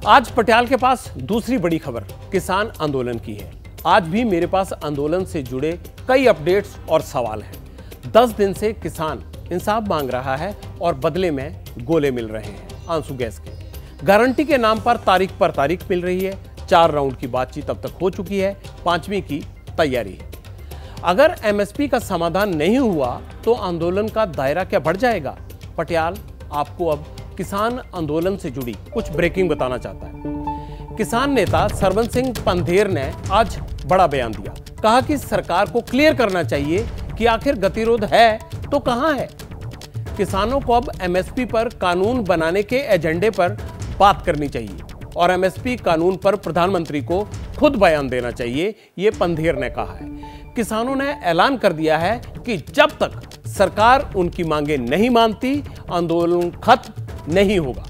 आज पटियाल के पास दूसरी बड़ी खबर किसान आंदोलन की है। आज भी मेरे पास आंदोलन से जुड़े कई अपडेट्स और सवाल हैं। 10 दिन से किसान इंसाफ मांग रहा है और बदले में गोले मिल रहे हैं आंसू गैस के। गारंटी के नाम पर तारीख मिल रही है। 4 राउंड की बातचीत अब तक हो चुकी है, 5वीं की तैयारी है। अगर एमएसपी का समाधान नहीं हुआ तो आंदोलन का दायरा क्या बढ़ जाएगा? पटियाल आपको अब किसान आंदोलन से जुड़ी कुछ ब्रेकिंग बताना चाहता है। किसान नेता सरवन सिंह पंधेर ने आज बड़ा बयान दिया। कहा कि सरकार को क्लियर करना चाहिए कि आखिर गतिरोध है तो कहां है। किसानों को अब एमएसपी पर कानून बनाने के एजेंडे पर बात करनी चाहिए और एमएसपी कानून पर प्रधानमंत्री को खुद बयान देना चाहिए, ये पंधेर ने कहा है। किसानों ने ऐलान कर दिया है कि जब तक सरकार उनकी मांगे नहीं मानती, आंदोलन खत्म नहीं होगा।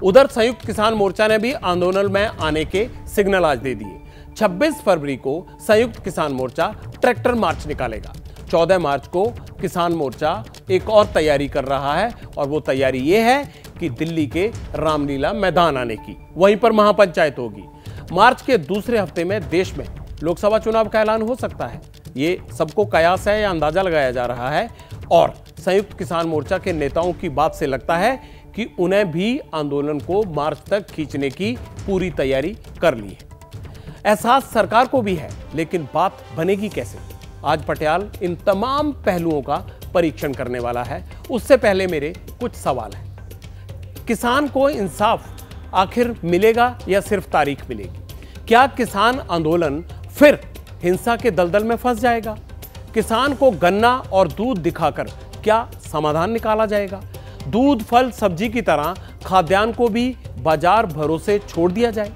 उधर संयुक्त किसान मोर्चा ने भी आंदोलन में आने के सिग्नल आज दे दिए। 26 फरवरी को संयुक्त किसान मोर्चा ट्रैक्टर मार्च निकालेगा। 14 मार्च को किसान मोर्चा एक और तैयारी कर रहा है और वो तैयारी ये है कि दिल्ली के रामलीला मैदान आने की, वहीं पर महापंचायत होगी। मार्च के दूसरे हफ्ते में देश में लोकसभा चुनाव का ऐलान हो सकता है। ये सबको कयास है या अंदाजा लगाया जा रहा है और संयुक्त किसान मोर्चा के नेताओं की बात से लगता है कि उन्हें भी आंदोलन को मार्च तक खींचने की पूरी तैयारी कर ली है। एहसास सरकार को भी है, लेकिन बात बनेगी कैसे? आज पटियाल इन तमाम पहलुओं का परीक्षण करने वाला है। उससे पहले मेरे कुछ सवाल हैं। किसान को इंसाफ आखिर मिलेगा या सिर्फ तारीख मिलेगी? क्या किसान आंदोलन फिर हिंसा के दलदल में फंस जाएगा? किसान को गन्ना और दूध दिखाकर क्या समाधान निकाला जाएगा? दूध, फल, सब्जी की तरह खाद्यान्न को भी बाजार भरोसे छोड़ दिया जाए?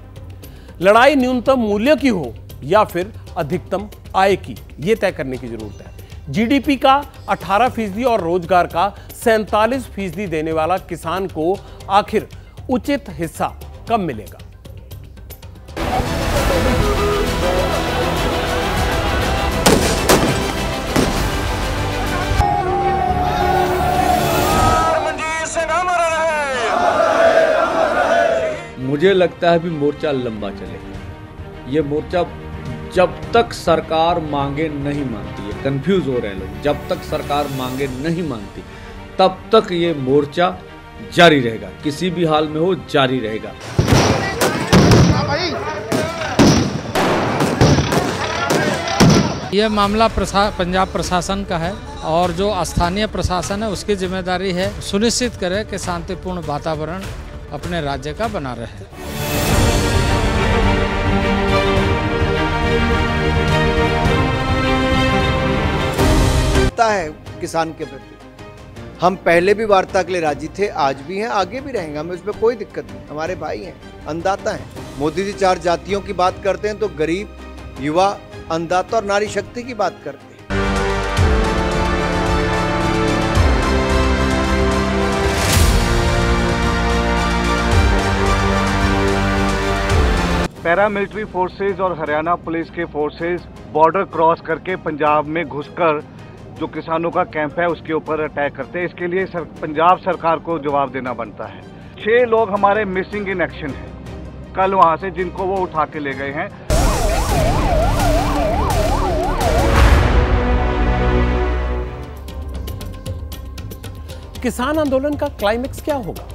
लड़ाई न्यूनतम मूल्य की हो या फिर अधिकतम आय की, यह तय करने की जरूरत है। जीडीपी का 18% और रोजगार का 47% देने वाला किसान को आखिर उचित हिस्सा कब मिलेगा? मुझे लगता है भी मोर्चा लंबा चलेगा। ये मोर्चा जब तक सरकार मांगे नहीं मानती है, कंफ्यूज हो रहे हैं लोग, जब तक सरकार मांगे नहीं मानती तब तक ये मोर्चा जारी रहेगा, किसी भी हाल में हो जारी रहेगा। यह मामला पंजाब प्रशासन का है और जो स्थानीय प्रशासन है उसकी जिम्मेदारी है सुनिश्चित करे कि शांतिपूर्ण वातावरण अपने राज्य का बना रहे। है किसान के प्रति हम पहले भी वार्ता के लिए राजी थे, आज भी हैं, आगे भी रहेंगे। हमें उसमें कोई दिक्कत नहीं। हमारे भाई हैं, अन्नदाता हैं। मोदी जी 4 जातियों की बात करते हैं तो गरीब, युवा, अन्नदाता और नारी शक्ति की बात करते हैं। पैरामिलिट्री फोर्सेज और हरियाणा पुलिस के फोर्सेज बॉर्डर क्रॉस करके पंजाब में घुसकर जो किसानों का कैंप है उसके ऊपर अटैक करते हैं। इसके लिए पंजाब सरकार को जवाब देना बनता है। 6 लोग हमारे मिसिंग इन एक्शन हैं कल वहां से, जिनको वो उठा के ले गए हैं। किसान आंदोलन का क्लाइमेक्स क्या होगा?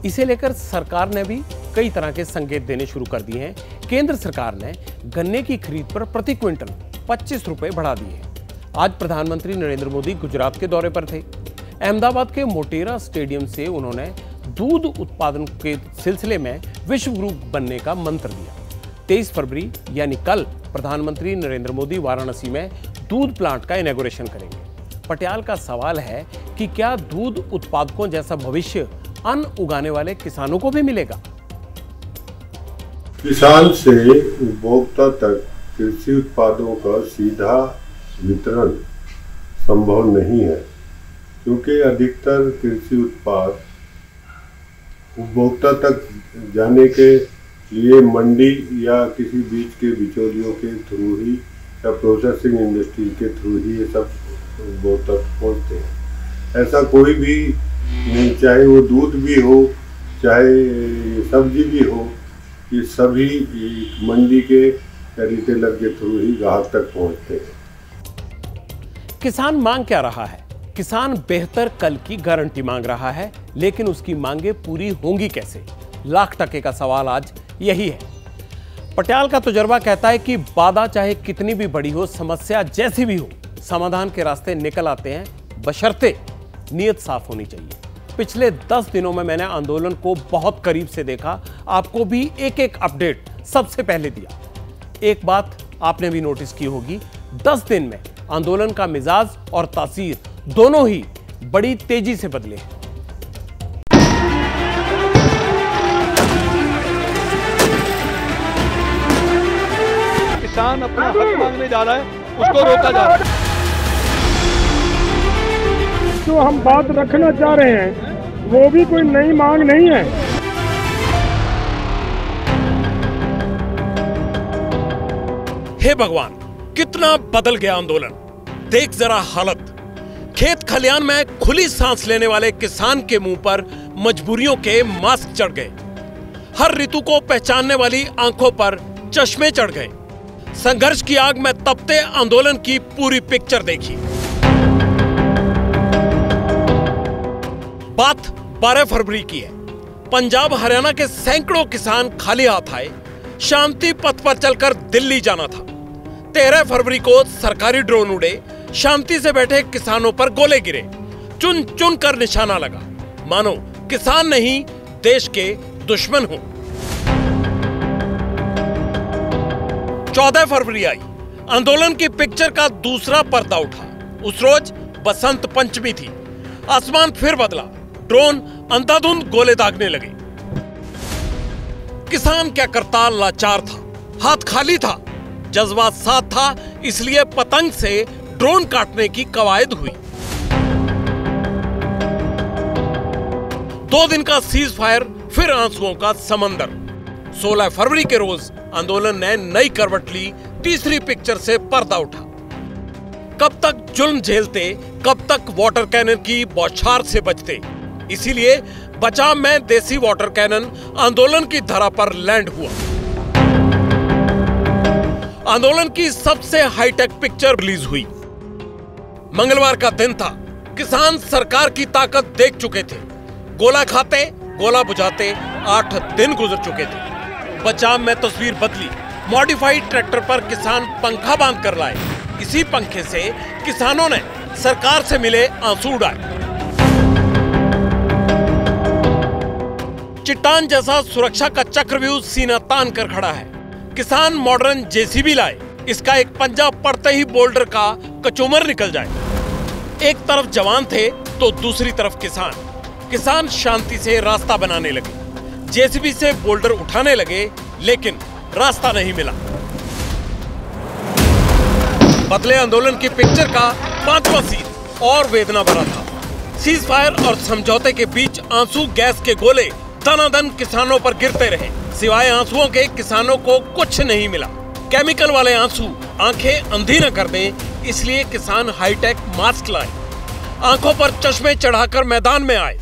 इसे लेकर सरकार ने भी कई तरह के संकेत देने शुरू कर दिए हैं। केंद्र सरकार ने गन्ने की खरीद पर प्रति क्विंटल 25 रुपए बढ़ा दिए हैं। आज प्रधानमंत्री नरेंद्र मोदी गुजरात के दौरे पर थे। अहमदाबाद के मोटेरा स्टेडियम से उन्होंने दूध उत्पादन के सिलसिले में विश्व गुरु बनने का मंत्र दिया। 23 फरवरी यानी कल प्रधानमंत्री नरेंद्र मोदी वाराणसी में दूध प्लांट का इनॉग्रेशन करेंगे। पटियाल का सवाल है कि क्या दूध उत्पादकों जैसा भविष्य अन्न उगाने वाले किसानों को भी मिलेगा? किसान से उपभोक्ता तक कृषि उत्पादों का सीधा वितरण संभव नहीं है, क्योंकि अधिकतर कृषि उत्पाद उपभोक्ता तक जाने के लिए मंडी या किसी बीच के बिचौलियों के थ्रू ही या प्रोसेसिंग इंडस्ट्री के थ्रू ही ये सब उपभोक्ता तक पहुँचते हैं। ऐसा कोई भी नहीं, चाहे वो दूध भी हो, चाहे सब्जी भी हो, ये सभी मंडी के या रिटेलर के थ्रू ही ग्राहक तक पहुंचते हैं। किसान मांग क्या रहा है? किसान बेहतर कल की गारंटी मांग रहा है, लेकिन उसकी मांगें पूरी होंगी कैसे? लाख टके का सवाल आज यही है। पटियाल का तजुर्बा कहता है कि बाधा चाहे कितनी भी बड़ी हो, समस्या जैसी भी हो, समाधान के रास्ते निकल आते हैं, बशर्ते नीयत साफ होनी चाहिए। पिछले 10 दिनों में मैंने आंदोलन को बहुत करीब से देखा, आपको भी एक एक अपडेट सबसे पहले दिया। एक बात आपने भी नोटिस की होगी, 10 दिन में आंदोलन का मिजाज और तासीर दोनों ही बड़ी तेजी से बदले हैं। किसान अपना हक मांगने जा रहा है, उसको रोका जा रहा है। जो हम बात रखना चाह रहे हैं वो भी कोई नई मांग नहीं है। हे भगवान, कितना बदल गया आंदोलन। देख जरा हालत। खेत खलियान में खुली सांस लेने वाले किसान के मुंह पर मजबूरियों के मास्क चढ़ गए। हर ऋतु को पहचानने वाली आंखों पर चश्मे चढ़ गए। संघर्ष की आग में तपते आंदोलन की पूरी पिक्चर देखी। बात 12 फरवरी की है। पंजाब हरियाणा के सैकड़ों किसान खाली हाथ आए। शांति पथ पर चलकर दिल्ली जाना था। 13 फरवरी को सरकारी ड्रोन उड़े। शांति से बैठे किसानों पर गोले गिरे। चुन चुन कर निशाना लगा, मानो किसान नहीं देश के दुश्मन हो। 14 फरवरी आई। आंदोलन की पिक्चर का दूसरा पर्दा उठा। उस रोज बसंत पंचमी थी। आसमान फिर बदला। ड्रोन अंधाधुंध गोले दागने लगे। किसान क्या करता, लाचार था, हाथ खाली था। जज्बा साथ था, इसलिए पतंग से ड्रोन काटने की कवायद हुई। 2 दिन का सीज फायर, फिर आंसुओं का समंदर। 16 फरवरी के रोज आंदोलन ने नई करवट ली। तीसरी पिक्चर से पर्दा उठा। कब तक जुल्म झेलते, कब तक वाटर कैनन की बौछार से बचते। इसीलिए बचाव में देसी वाटर कैनन आंदोलन की धरा पर लैंड हुआ। आंदोलन की सबसे हाईटेक पिक्चर रिलीज हुई। मंगलवार का दिन था। किसान सरकार की ताकत देख चुके थे। गोला खाते, गोला बुझाते 8 दिन गुजर चुके थे। बचाव में तस्वीर बदली। मॉडिफाइड ट्रैक्टर पर किसान पंखा बांध कर लाए। इसी पंखे से किसानों ने सरकार से मिले आंसू उड़ाए। चट्टान जैसा सुरक्षा का चक्रव्यूह सीना तान कर खड़ा है। किसान मॉडर्न जेसीबी लाए। इसका एक पंजा पड़ते ही बोल्डर का कचूमर निकल जाए। एक तरफ जवान थे तो दूसरी तरफ किसान। किसान शांति से रास्ता बनाने लगे। जेसीबी से बोल्डर उठाने लगे, लेकिन रास्ता नहीं मिला। बदले आंदोलन की पिक्चर का 5वां सीन और वेदना भरा था। सीज फायर और समझौते के बीच आंसू गैस के गोले दनादन किसानों पर गिरते रहे। सिवाय आंसुओं के किसानों को कुछ नहीं मिला। केमिकल वाले आंसू आंखें अंधी न कर दें, इसलिए किसान हाईटेक मास्क लाए। आंखों पर चश्मे चढ़ाकर मैदान में आए।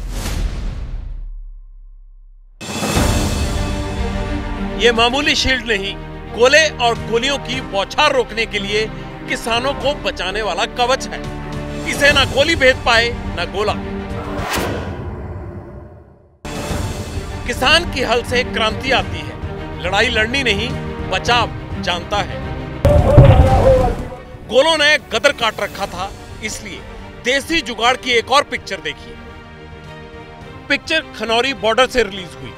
ये मामूली शील्ड नहीं, गोले और गोलियों की बौछार रोकने के लिए किसानों को बचाने वाला कवच है। इसे ना गोली भेद पाए ना गोला। किसान की हल से क्रांति आती है। लड़ाई लड़नी नहीं, बचाव जानता है। गोलों ने गदर काट रखा था, इसलिए देसी जुगाड़ की एक और पिक्चर देखिए। पिक्चर खनौरी बॉर्डर से रिलीज हुई।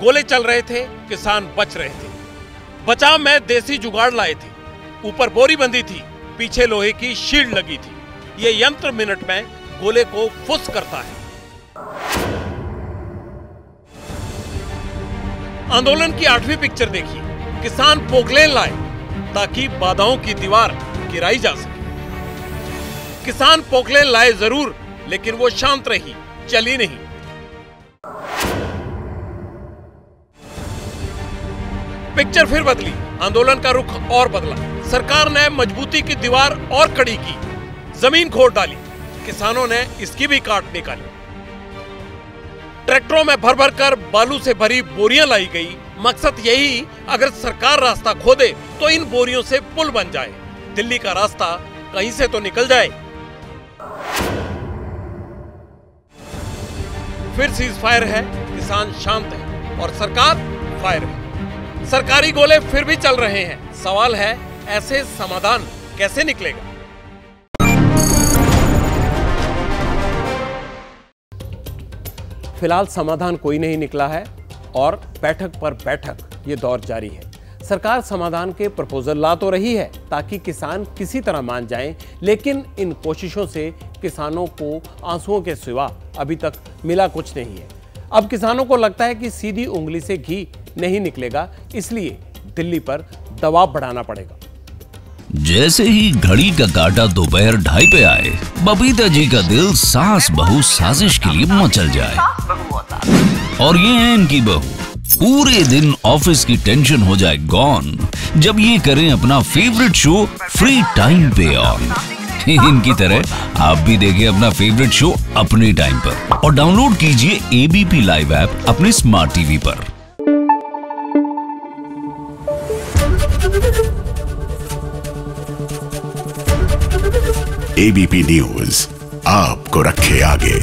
गोले चल रहे थे, किसान बच रहे थे। बचाव में देसी जुगाड़ लाए थे। ऊपर बोरी बंदी थी, पीछे लोहे की शील्ड लगी थी। ये यंत्र मिनट में गोले को फुस करता है। आंदोलन की 8वीं पिक्चर देखिए। किसान पोकलेन लाए ताकि बाधाओं की दीवार गिराई जा सके। किसान पोकलेन लाए जरूर, लेकिन वो शांत रही, चली नहीं। पिक्चर फिर बदली। आंदोलन का रुख और बदला। सरकार ने मजबूती की दीवार और कड़ी की। जमीन खोद डाली। किसानों ने इसकी भी काट निकाली। ट्रैक्टरों में भर भर कर बालू से भरी बोरियां लाई गई। मकसद यही, अगर सरकार रास्ता खोदे तो इन बोरियों से पुल बन जाए, दिल्ली का रास्ता कहीं से तो निकल जाए। फिर सीज फायर है, किसान शांत है और सरकार फायर है। सरकारी गोले फिर भी चल रहे हैं। सवाल है, ऐसे समाधान कैसे निकलेगा? फिलहाल समाधान कोई नहीं निकला है और बैठक पर बैठक ये दौर जारी है। सरकार समाधान के प्रपोजल ला तो रही है ताकि किसान किसी तरह मान जाएं, लेकिन इन कोशिशों से किसानों को आंसुओं के सिवा अभी तक मिला कुछ नहीं है। अब किसानों को लगता है कि सीधी उंगली से घी नहीं निकलेगा, इसलिए दिल्ली पर दबाव बढ़ाना पड़ेगा। जैसे ही घड़ी का काटा दोपहर 2:30 पे आए, बबीता जी का दिल सास बहू साजिश के लिए मचल जाए। और ये है इनकी बहू, पूरे दिन ऑफिस की टेंशन हो जाए गॉन जब ये करें अपना फेवरेट शो फ्री टाइम पे ऑन। इनकी तरह आप भी देखिए अपना फेवरेट शो अपने टाइम पर और डाउनलोड कीजिए एबीपी लाइव ऐप अपने स्मार्ट टीवी पर। एबीपी न्यूज आपको रखे आगे।